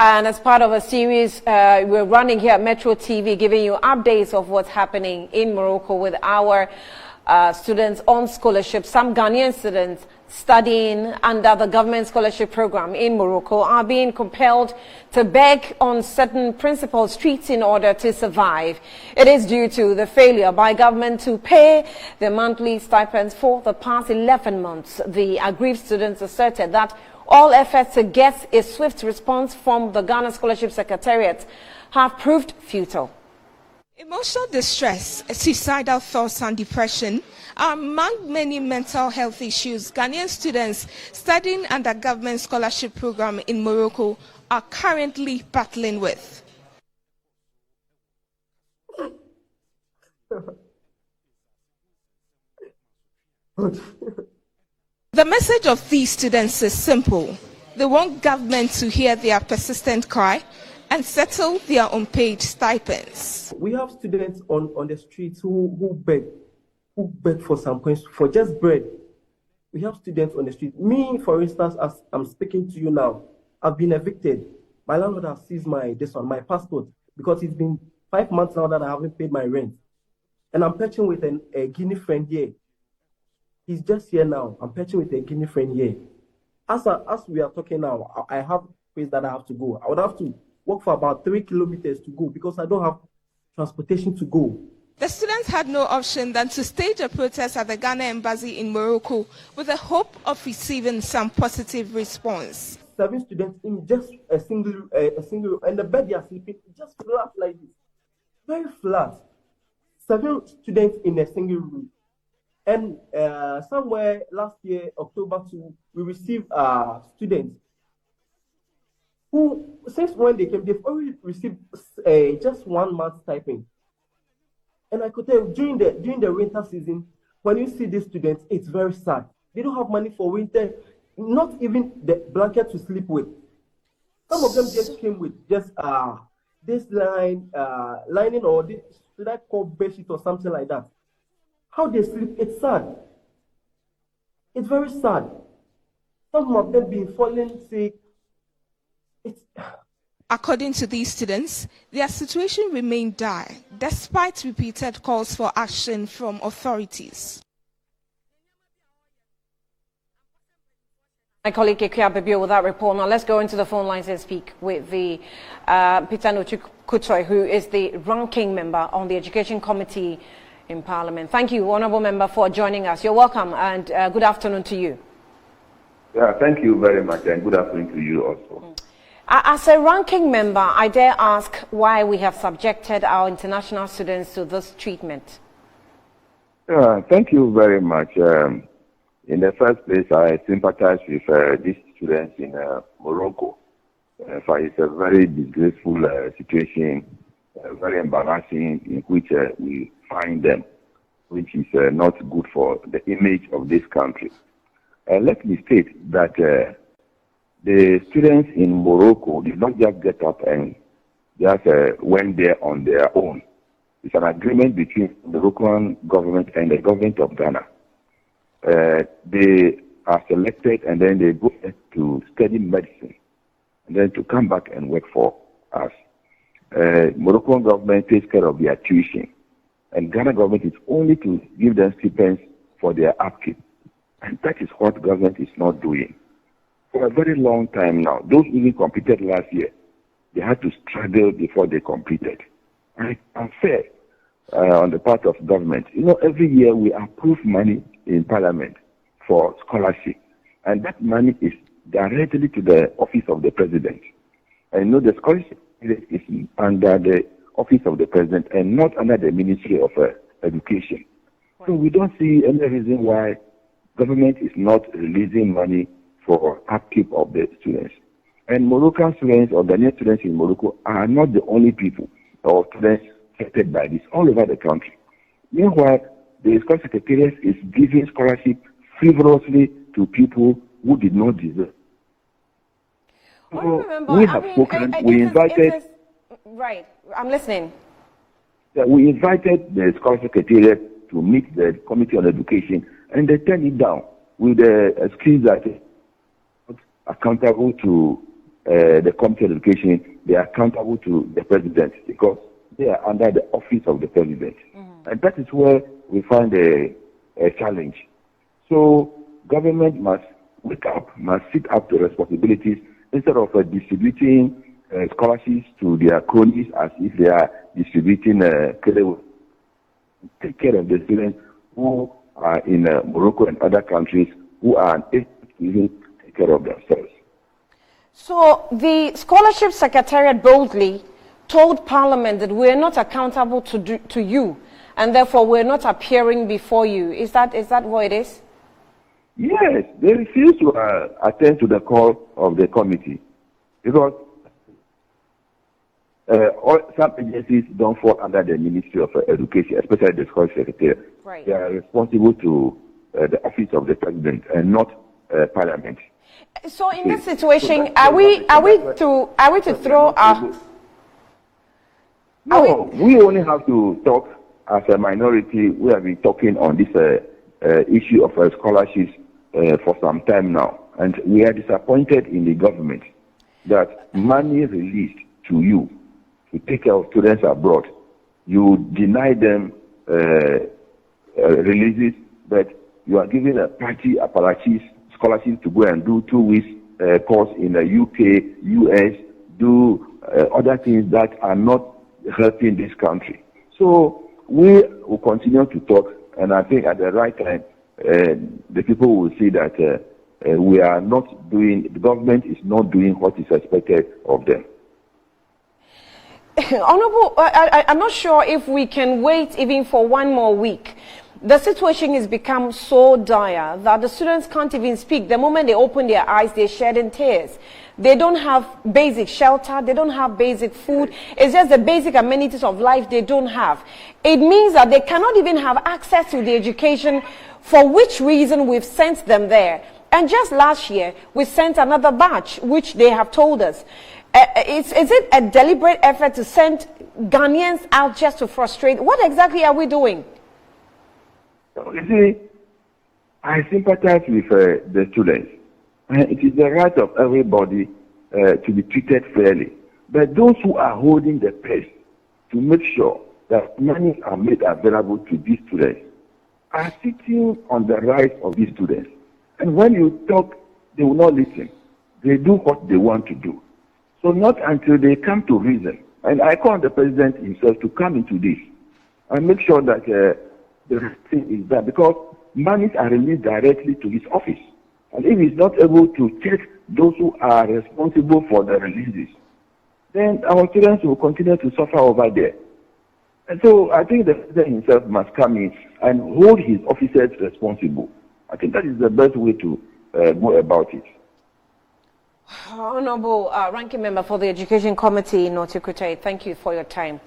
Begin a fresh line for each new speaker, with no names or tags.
And as part of a series we're running here at Metro TV, giving you updates of what's happening in Morocco with our students on scholarship. Some Ghanaian students studying under the government scholarship program in Morocco are being compelled to beg on certain principal streets in order to survive. It is due to the failure by government to pay their monthly stipends for the past 11 months. The aggrieved students asserted that all efforts to get a swift response from the Ghana Scholarship Secretariat have proved futile.
Emotional distress, suicidal thoughts and depression are among many mental health issues Ghanaian students studying under government scholarship program in Morocco are currently battling with. The message of these students is simple. They want government to hear their persistent cry and settle their unpaid stipends.
We have students on the streets who beg for some coins, for just bread. We have students on the street. Me, for instance, as I'm speaking to you now, I've been evicted. My landlord has seized my passport, because it's been 5 months now that I haven't paid my rent. And I'm patching with a Guinea friend here. He's just here now. I'm patching with a Guinea friend here. As we are talking now, I have a place that I have to go. I would have to walk for about 3 kilometers to go because I don't have transportation to go.
The students had no option than to stage a protest at the Ghana Embassy in Morocco with the hope of receiving some positive response.
7 students in just a single and the bed they are sleeping just flat like this. Very flat. 7 students in a single room. And somewhere last year, October 2, we received students who, since when they came, they've already received just 1 month's stipend. And I could tell you, during the winter season, when you see these students, it's very sad. They don't have money for winter, not even the blanket to sleep with. Some of them just came with just this lining or this, should I call bedsheet or something like that. How they sleep, it's sad. It's very sad. Some of them been falling sick.
According to these students, their situation remained dire despite repeated calls for action from authorities.
My colleague Kekia Bebio with that report. Now let's go into the phone lines and speak with the Peter Nuchukutoi, who is the ranking member on the Education Committee in Parliament. Thank you, Honourable Member, for joining us. You're welcome, and good afternoon to you.
Yeah, thank you very much, and good afternoon to you also.
As a ranking member, I dare ask why we have subjected our international students to this treatment.
Thank you very much. In the first place, I sympathize with these students in Morocco. It's a very disgraceful situation, very embarrassing, in which we find them, which is not good for the image of this country. Let me state that the students in Morocco did not just get up and just went there on their own. It's an agreement between the Moroccan government and the government of Ghana. They are selected and then they go to study medicine and then to come back and work for us. Moroccan government takes care of their tuition, and Ghana government is only to give them stipends for their upkeep. And that is what government is not doing. For a very long time now, those even competed last year, they had to struggle before they competed. And it's unfair on the part of government. You know, every year we approve money in Parliament for scholarship, and that money is directly to the office of the President. And you know, the scholarship is under the office of the President and not under the Ministry of Education. Right. So we don't see any reason why government is not releasing money for upkeep of the students. And Moroccan students or Ghanaian students in Morocco are not the only people or students affected by this all over the country. Meanwhile, the Scholarship Secretariat is giving scholarship frivolously to people who did not deserve.
So
we have spoken, we invited...
Right, I'm listening.
We invited the Scholarship Secretariat to meet the Committee on Education, and they turned it down with the excuse that it's not accountable to the Committee on Education, they are accountable to the president because they are under the office of the president. And that is where we find a challenge. So government must wake up, must sit up to responsibilities instead of distributing scholarships to their cronies as if they are distributing take care of the students who are in Morocco and other countries who are unable to even take care of themselves.
So the Scholarship Secretariat boldly told Parliament that we're not accountable to you, and therefore we're not appearing before you. Is that what it is?
Yes, they refuse to attend to the call of the committee because some agencies don't fall under the Ministry of Education, especially the Scholarship Secretariat.
Right.
They are responsible to the office of the president and not Parliament.
So in this situation, are we to throw our?
No, we only have to talk as a minority. We have been talking on this issue of scholarships for some time now, and we are disappointed in the government that money released to you to take care of students abroad, you deny them releases, but you are giving a party apparatchiks scholarships to go and do 2 weeks course in the UK, US, do other things that are not helping this country. So we will continue to talk, and I think at the right time, the people will see that we are not doing, the government is not doing what is expected of them.
Honorable, I'm not sure if we can wait even for 1 more week. The situation has become so dire that the students can't even speak. The moment they open their eyes, they're shedding tears. They don't have basic shelter. They don't have basic food. It's just the basic amenities of life they don't have. It means that they cannot even have access to the education for which reason we've sent them there. And just last year, we sent another batch, which they have told us. Is it a deliberate effort to send Ghanaians out just to frustrate? What exactly are we doing?
You see, I sympathize with the students. It is the right of everybody to be treated fairly. But those who are holding the purse to make sure that money are made available to these students are sitting on the rights of these students. And when you talk, they will not listen. They do what they want to do. So not until they come to reason. And I call the president himself to come into this and make sure that the thing is done, because monies are released directly to his office. And if he's not able to check those who are responsible for the releases, then our students will continue to suffer over there. And so I think the president himself must come in and hold his officers responsible. I think that is the best way to go about it.
Honorable Ranking Member for the Education Committee in North Kutai, thank you for your time.